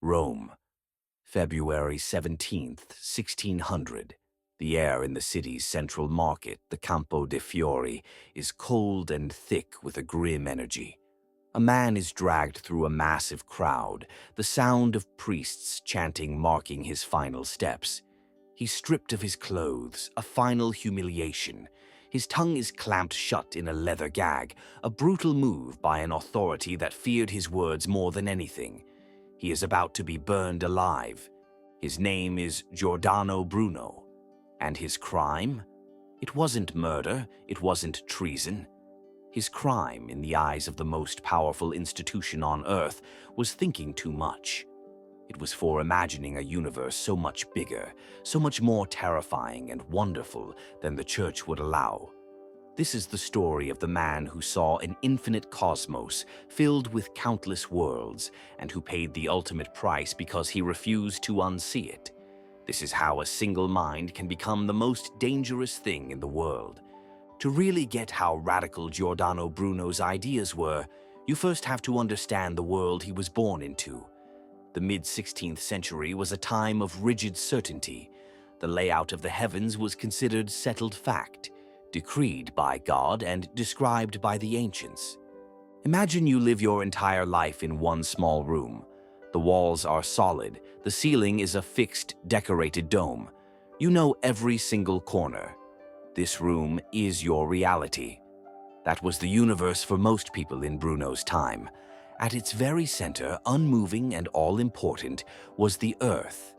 Rome, February 17th, 1600. The air in the city's central market, the Campo de Fiori, is cold and thick with a grim energy. A man is dragged through a massive crowd, the sound of priests chanting marking his final steps. He's stripped of his clothes, a final humiliation. His tongue is clamped shut in a leather gag, a brutal move by an authority that feared his words more than anything. He is about to be burned alive. His name is Giordano Bruno. And his crime? It wasn't murder, it wasn't treason. His crime, in the eyes of the most powerful institution on earth, was thinking too much. It was for imagining a universe so much bigger, so much more terrifying and wonderful than the church would allow. This is the story of the man who saw an infinite cosmos filled with countless worlds and who paid the ultimate price because he refused to unsee it. This is how a single mind can become the most dangerous thing in the world. To really get how radical Giordano Bruno's ideas were, you first have to understand the world he was born into. The mid-16th century was a time of rigid certainty. The layout of the heavens was considered settled fact, decreed by God and described by the ancients. Imagine you live your entire life in one small room. The walls are solid, the ceiling is a fixed, decorated dome. You know every single corner. This room is your reality. That was the universe for most people in Bruno's time. At its very center, unmoving and all-important, was the Earth.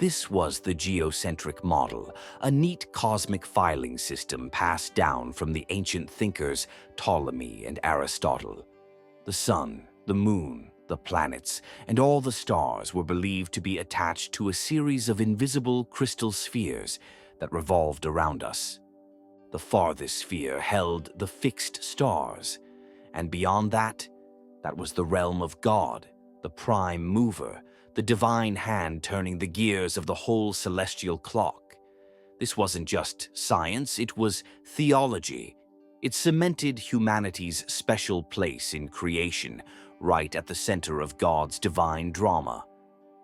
This was the geocentric model, a neat cosmic filing system passed down from the ancient thinkers Ptolemy and Aristotle. The sun, the moon, the planets, and all the stars were believed to be attached to a series of invisible crystal spheres that revolved around us. The farthest sphere held the fixed stars, and beyond that, that was the realm of God, the prime mover, the divine hand turning the gears of the whole celestial clock. This wasn't just science, it was theology. It cemented humanity's special place in creation, right at the center of God's divine drama.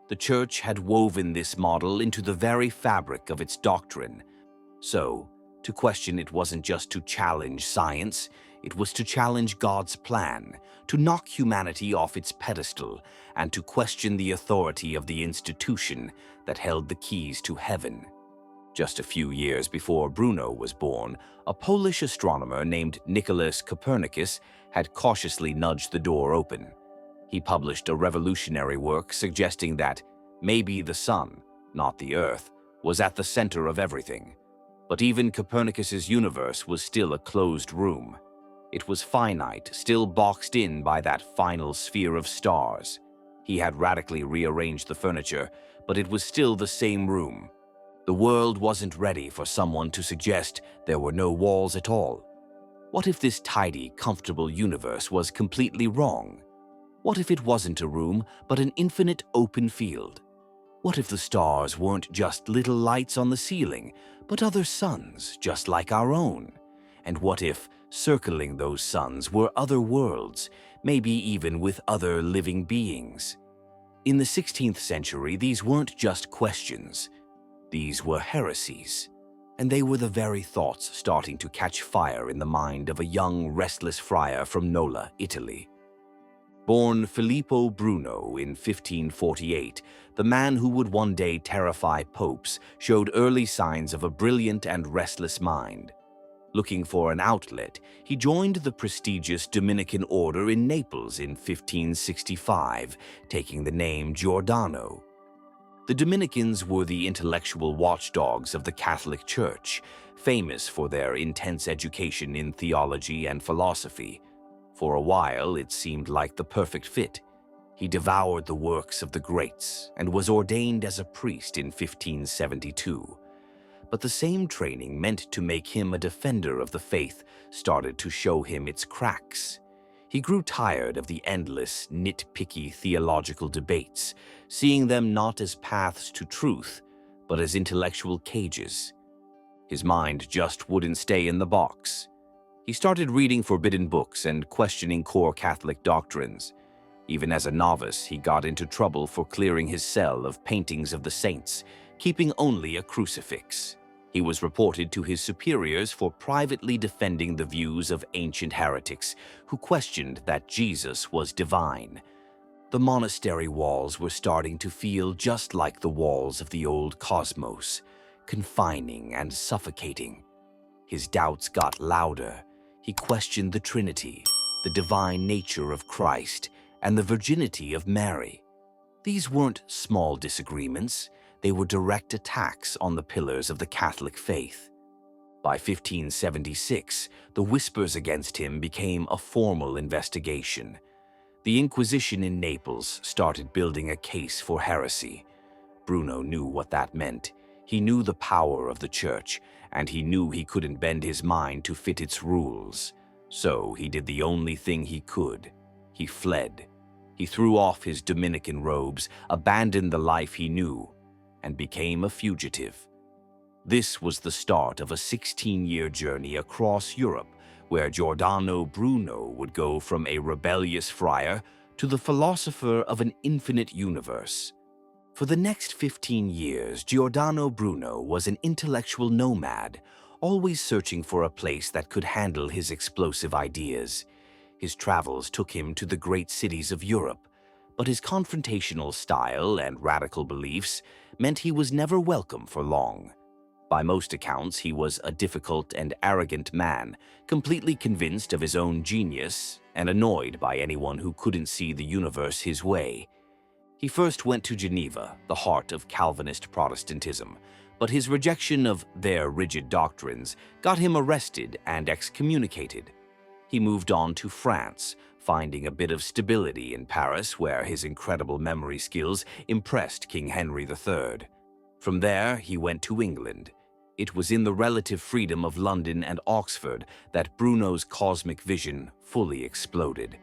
The Church had woven this model into the very fabric of its doctrine. So, to question it wasn't just to challenge science, it was to challenge God's plan, to knock humanity off its pedestal, and to question the authority of the institution that held the keys to heaven. Just a few years before Bruno was born, a Polish astronomer named Nicholas Copernicus had cautiously nudged the door open. He published a revolutionary work suggesting that maybe the sun, not the Earth, was at the center of everything. But even Copernicus's universe was still a closed room. It was finite, still boxed in by that final sphere of stars. He had radically rearranged the furniture, but it was still the same room. The world wasn't ready for someone to suggest there were no walls at all. What if this tidy, comfortable universe was completely wrong? What if it wasn't a room, but an infinite open field? What if the stars weren't just little lights on the ceiling, but other suns just like our own? And what if circling those suns were other worlds, maybe even with other living beings? In the 16th century, these weren't just questions. These were heresies. And they were the very thoughts starting to catch fire in the mind of a young, restless friar from Nola, Italy. Born Filippo Bruno in 1548, the man who would one day terrify popes showed early signs of a brilliant and restless mind. Looking for an outlet, he joined the prestigious Dominican order in Naples in 1565, taking the name Giordano. The Dominicans were the intellectual watchdogs of the Catholic Church, famous for their intense education in theology and philosophy. For a while, it seemed like the perfect fit. He devoured the works of the greats and was ordained as a priest in 1572. But the same training meant to make him a defender of the faith started to show him its cracks. He grew tired of the endless, nitpicky theological debates, seeing them not as paths to truth, but as intellectual cages. His mind just wouldn't stay in the box. He started reading forbidden books and questioning core Catholic doctrines. Even as a novice, he got into trouble for clearing his cell of paintings of the saints, keeping only a crucifix. He was reported to his superiors for privately defending the views of ancient heretics who questioned that Jesus was divine. The monastery walls were starting to feel just like the walls of the old cosmos, confining and suffocating. His doubts got louder. He questioned the Trinity, the divine nature of Christ, and the virginity of Mary. These weren't small disagreements. They were direct attacks on the pillars of the Catholic faith. By 1576, the whispers against him became a formal investigation. The Inquisition in Naples started building a case for heresy. Bruno knew what that meant. He knew the power of the Church, and he knew he couldn't bend his mind to fit its rules. So he did the only thing he could. He fled. He threw off his Dominican robes, abandoned the life he knew, and became a fugitive. This was the start of a 16-year journey across Europe, where Giordano Bruno would go from a rebellious friar to the philosopher of an infinite universe. For the next 15 years, Giordano Bruno was an intellectual nomad, always searching for a place that could handle his explosive ideas. His travels took him to the great cities of Europe, but his confrontational style and radical beliefs meant he was never welcome for long. By most accounts, he was a difficult and arrogant man, completely convinced of his own genius and annoyed by anyone who couldn't see the universe his way. He first went to Geneva, the heart of Calvinist Protestantism, but his rejection of their rigid doctrines got him arrested and excommunicated. He moved on to France, finding a bit of stability in Paris, where his incredible memory skills impressed King Henry III. From there, he went to England. It was in the relative freedom of London and Oxford that Bruno's cosmic vision fully exploded.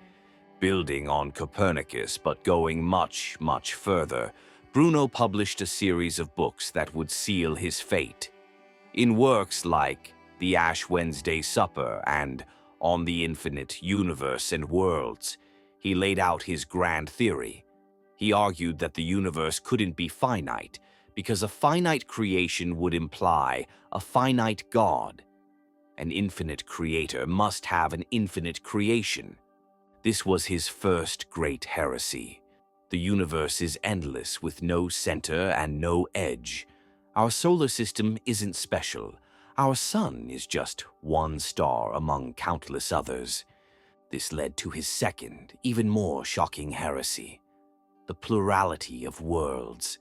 Building on Copernicus, but going much, much further, Bruno published a series of books that would seal his fate. In works like The Ash Wednesday Supper and On the Infinite Universe and Worlds, he laid out his grand theory. He argued that the universe couldn't be finite, because a finite creation would imply a finite God. An infinite creator must have an infinite creation. This was his first great heresy. The universe is endless with no center and no edge. Our solar system isn't special. Our sun is just one star among countless others. This led to his second, even more shocking heresy: the plurality of worlds.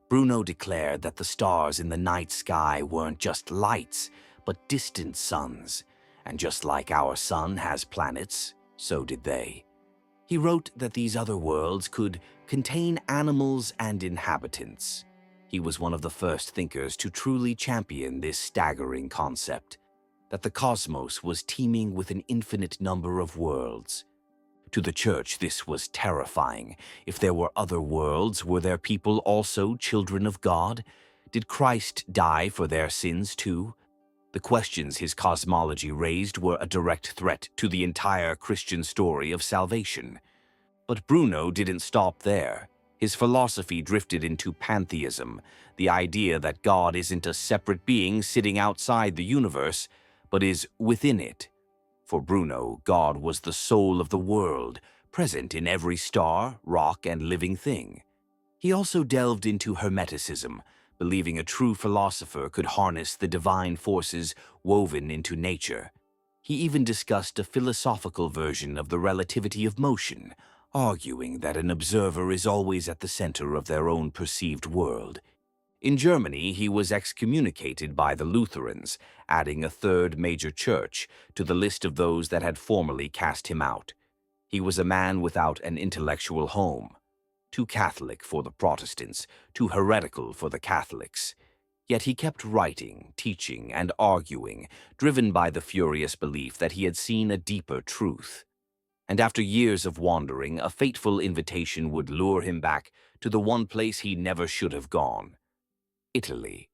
Bruno declared that the stars in the night sky weren't just lights, but distant suns, and just like our sun has planets, so did they. He wrote that these other worlds could contain animals and inhabitants. He was one of the first thinkers to truly champion this staggering concept, that the cosmos was teeming with an infinite number of worlds. To the Church, this was terrifying. If there were other worlds, were there people also children of God? Did Christ die for their sins too? The questions his cosmology raised were a direct threat to the entire Christian story of salvation. But Bruno didn't stop there. His philosophy drifted into pantheism, the idea that God isn't a separate being sitting outside the universe, but is within it. For Bruno, God was the soul of the world, present in every star, rock, and living thing. He also delved into Hermeticism, believing a true philosopher could harness the divine forces woven into nature. He even discussed a philosophical version of the relativity of motion, arguing that an observer is always at the center of their own perceived world. In Germany, he was excommunicated by the Lutherans, adding a third major church to the list of those that had formerly cast him out. He was a man without an intellectual home, too Catholic for the Protestants, too heretical for the Catholics. Yet he kept writing, teaching, and arguing, driven by the furious belief that he had seen a deeper truth. And after years of wandering, a fateful invitation would lure him back to the one place he never should have gone: Italy.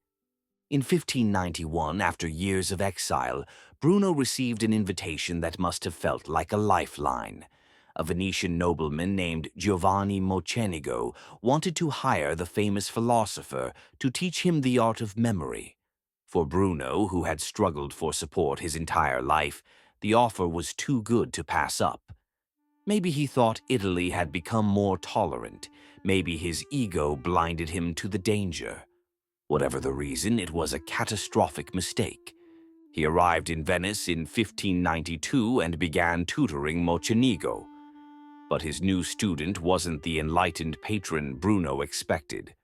In 1591, after years of exile, Bruno received an invitation that must have felt like a lifeline. a Venetian nobleman named Giovanni Mocenigo wanted to hire the famous philosopher to teach him the art of memory. For Bruno, who had struggled for support his entire life, the offer was too good to pass up. Maybe he thought Italy had become more tolerant. Maybe his ego blinded him to the danger. Whatever the reason, it was a catastrophic mistake. He arrived in Venice in 1592 and began tutoring Mocenigo. But his new student wasn't the enlightened patron Bruno expected.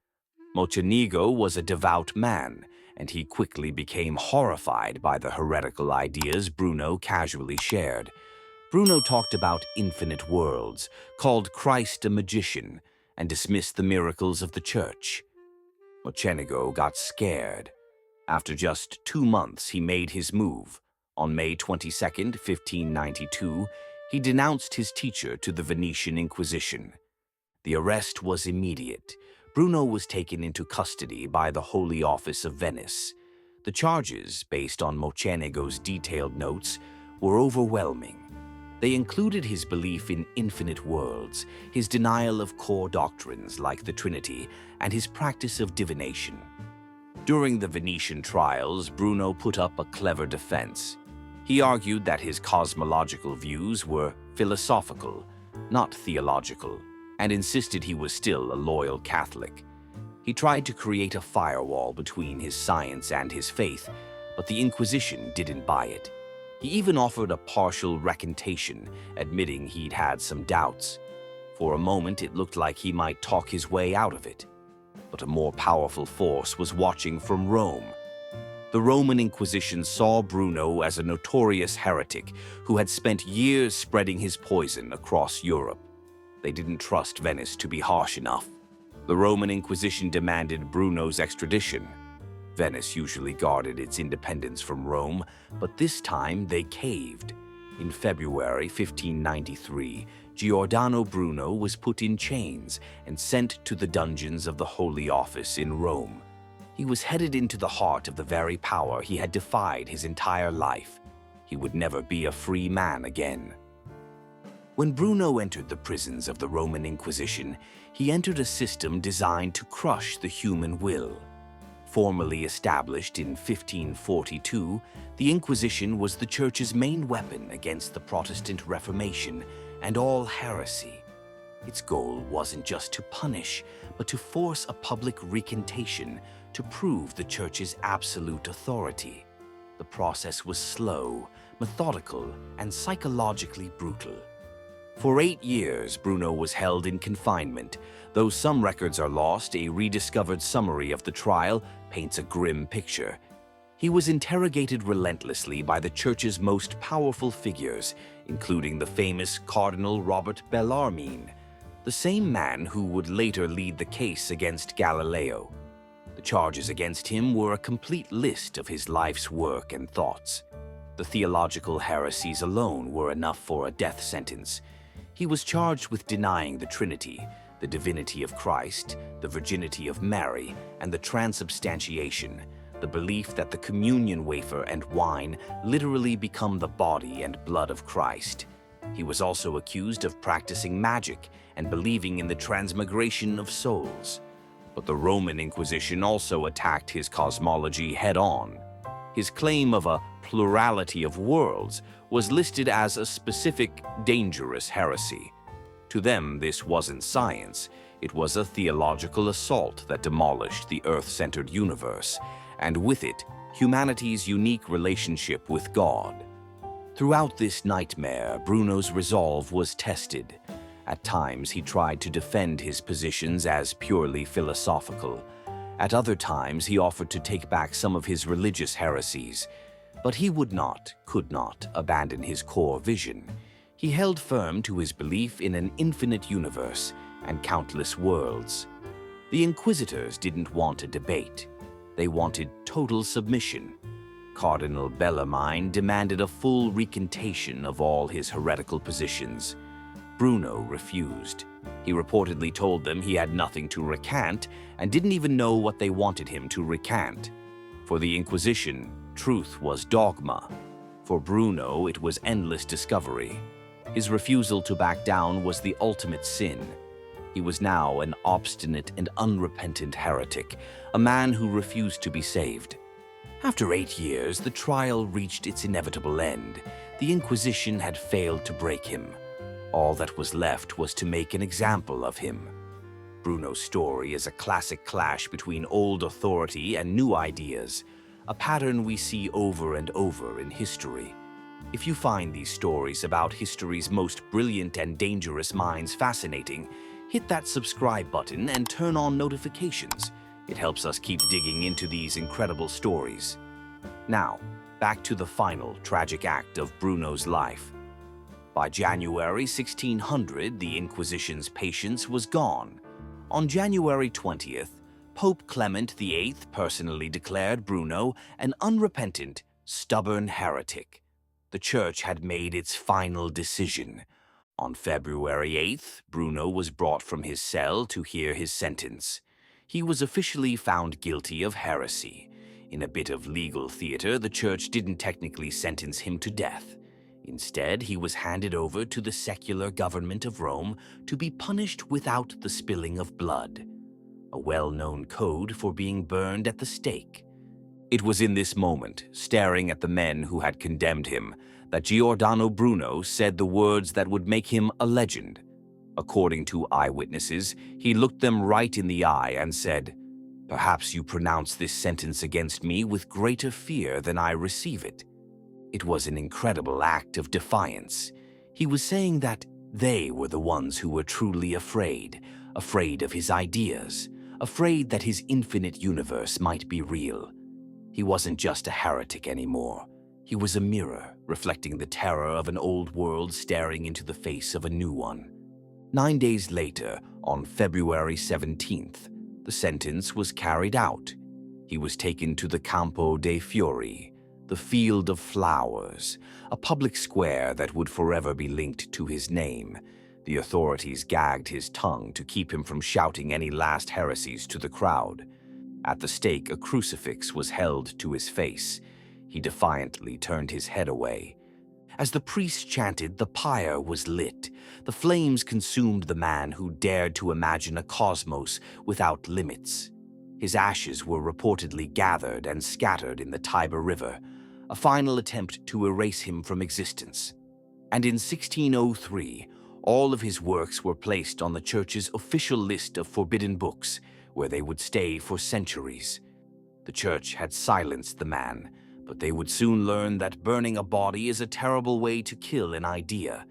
Mocenigo was a devout man, and he quickly became horrified by the heretical ideas Bruno casually shared. Bruno talked about infinite worlds, called Christ a magician, and dismissed the miracles of the church. Mocenigo got scared. After just 2 months, he made his move. On May 22, 1592, he denounced his teacher to the Venetian Inquisition. The arrest was immediate. Bruno was taken into custody by the Holy Office of Venice. The charges, based on Mocenigo's detailed notes, were overwhelming. They included his belief in infinite worlds, his denial of core doctrines like the Trinity, and his practice of divination. During the Venetian trials, Bruno put up a clever defense. He argued that his cosmological views were philosophical, not theological, and insisted he was still a loyal Catholic. He tried to create a firewall between his science and his faith, but the Inquisition didn't buy it. He even offered a partial recantation, admitting he'd had some doubts. For a moment, it looked like he might talk his way out of it. But a more powerful force was watching from Rome. The Roman Inquisition saw Bruno as a notorious heretic who had spent years spreading his poison across Europe. They didn't trust Venice to be harsh enough. The Roman Inquisition demanded Bruno's extradition. Venice usually guarded its independence from Rome, but this time they caved. In February 1593, Giordano Bruno was put in chains and sent to the dungeons of the Holy Office in Rome. He was headed into the heart of the very power he had defied his entire life. He would never be a free man again. When Bruno entered the prisons of the Roman Inquisition, he entered a system designed to crush the human will. Formally established in 1542, the Inquisition was the Church's main weapon against the Protestant Reformation and all heresy. Its goal wasn't just to punish, but to force a public recantation to prove the Church's absolute authority. The process was slow, methodical, and psychologically brutal. For 8 years, Bruno was held in confinement. Though some records are lost, a rediscovered summary of the trial paints a grim picture. He was interrogated relentlessly by the Church's most powerful figures, including the famous Cardinal Robert Bellarmine, the same man who would later lead the case against Galileo. The charges against him were a complete list of his life's work and thoughts. The theological heresies alone were enough for a death sentence. He was charged with denying the Trinity, the divinity of Christ, the virginity of Mary, and the transubstantiation, the belief that the communion wafer and wine literally become the body and blood of Christ. He was also accused of practicing magic and believing in the transmigration of souls. But the Roman Inquisition also attacked his cosmology head-on. His claim of a plurality of worlds was listed as a specific, dangerous heresy. To them, this wasn't science. It was a theological assault that demolished the Earth-centered universe, and with it, humanity's unique relationship with God. Throughout this nightmare, Bruno's resolve was tested. At times, he tried to defend his positions as purely philosophical. At other times, he offered to take back some of his religious heresies. But he could not abandon his core vision. He held firm to his belief in an infinite universe and countless worlds. The Inquisitors didn't want a debate. They wanted total submission. Cardinal Bellarmine demanded a full recantation of all his heretical positions. Bruno refused. He reportedly told them he had nothing to recant and didn't even know what they wanted him to recant. For the Inquisition, truth was dogma. For Bruno, it was endless discovery. His refusal to back down was the ultimate sin. He was now an obstinate and unrepentant heretic, a man who refused to be saved. After 8 years, the trial reached its inevitable end. The Inquisition had failed to break him. All that was left was to make an example of him. Bruno's story is a classic clash between old authority and new ideas, a pattern we see over and over in history. If you find these stories about history's most brilliant and dangerous minds fascinating, hit that subscribe button and turn on notifications. It helps us keep digging into these incredible stories. Now, back to the final tragic act of Bruno's life. By January 1600, the Inquisition's patience was gone. On January 20th, Pope Clement VIII personally declared Bruno an unrepentant, stubborn heretic. The Church had made its final decision. On February 8th, Bruno was brought from his cell to hear his sentence. He was officially found guilty of heresy. In a bit of legal theater, the Church didn't technically sentence him to death. Instead, he was handed over to the secular government of Rome to be punished without the spilling of blood, a well-known code for being burned at the stake. It was in this moment, staring at the men who had condemned him, that Giordano Bruno said the words that would make him a legend. According to eyewitnesses, he looked them right in the eye and said, "Perhaps you pronounce this sentence against me with greater fear than I receive it." It was an incredible act of defiance. He was saying that they were the ones who were truly afraid of his ideas, afraid that his infinite universe might be real. He wasn't just a heretic anymore. He was a mirror, reflecting the terror of an old world staring into the face of a new one. 9 days later, on February 17th, the sentence was carried out. He was taken to the Campo dei Fiori, the Field of Flowers, a public square that would forever be linked to his name. The authorities gagged his tongue to keep him from shouting any last heresies to the crowd. At the stake, a crucifix was held to his face. He defiantly turned his head away. As the priest chanted, the pyre was lit. The flames consumed the man who dared to imagine a cosmos without limits. His ashes were reportedly gathered and scattered in the Tiber River, a final attempt to erase him from existence. And in 1603, all of his works were placed on the Church's official list of forbidden books, where they would stay for centuries. The Church had silenced the man, but they would soon learn that burning a body is a terrible way to kill an idea.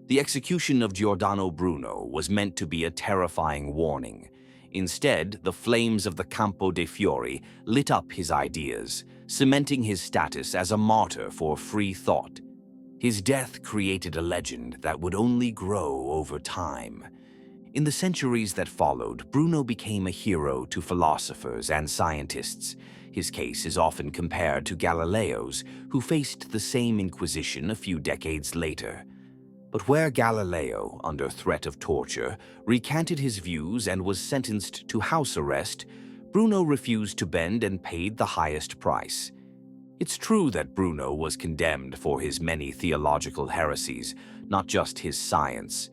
The execution of Giordano Bruno was meant to be a terrifying warning. Instead, the flames of the Campo dei Fiori lit up his ideas, cementing his status as a martyr for free thought. His death created a legend that would only grow over time. In the centuries that followed, Bruno became a hero to philosophers and scientists. His case is often compared to Galileo's, who faced the same Inquisition a few decades later. But where Galileo, under threat of torture, recanted his views and was sentenced to house arrest, Bruno refused to bend and paid the highest price. It's true that Bruno was condemned for his many theological heresies, not just his science.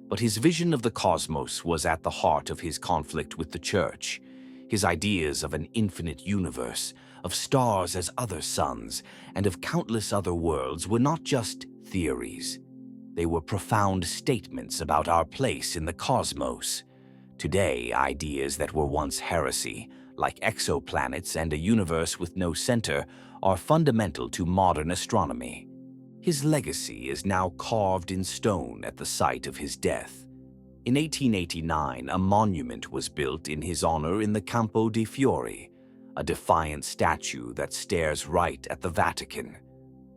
But his vision of the cosmos was at the heart of his conflict with the Church. His ideas of an infinite universe, of stars as other suns, and of countless other worlds were not just theories. They were profound statements about our place in the cosmos. Today, ideas that were once heresy, like exoplanets and a universe with no center, are fundamental to modern astronomy. His legacy is now carved in stone at the site of his death. In 1889, a monument was built in his honor in the Campo dei Fiori, a defiant statue that stares right at the Vatican.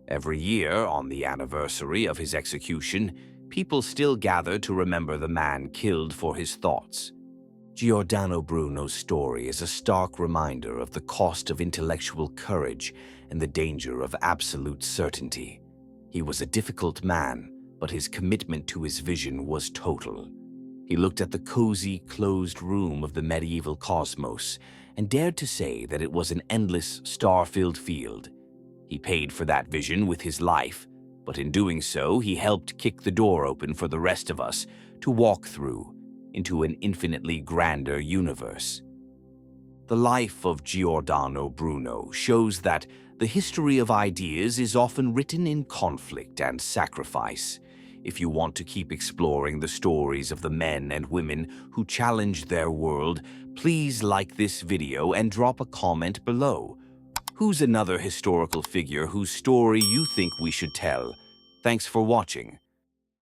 Every year, on the anniversary of his execution, people still gather to remember the man killed for his thoughts. Giordano Bruno's story is a stark reminder of the cost of intellectual courage and the danger of absolute certainty. He was a difficult man, but his commitment to his vision was total. He looked at the cozy, closed room of the medieval cosmos and dared to say that it was an endless, star-filled field. He paid for that vision with his life, but in doing so, he helped kick the door open for the rest of us to walk through into an infinitely grander universe. The life of Giordano Bruno shows that the history of ideas is often written in conflict and sacrifice. If you want to keep exploring the stories of the men and women who challenged their world, please like this video and drop a comment below. Who's another historical figure whose story you think we should tell? Thanks for watching.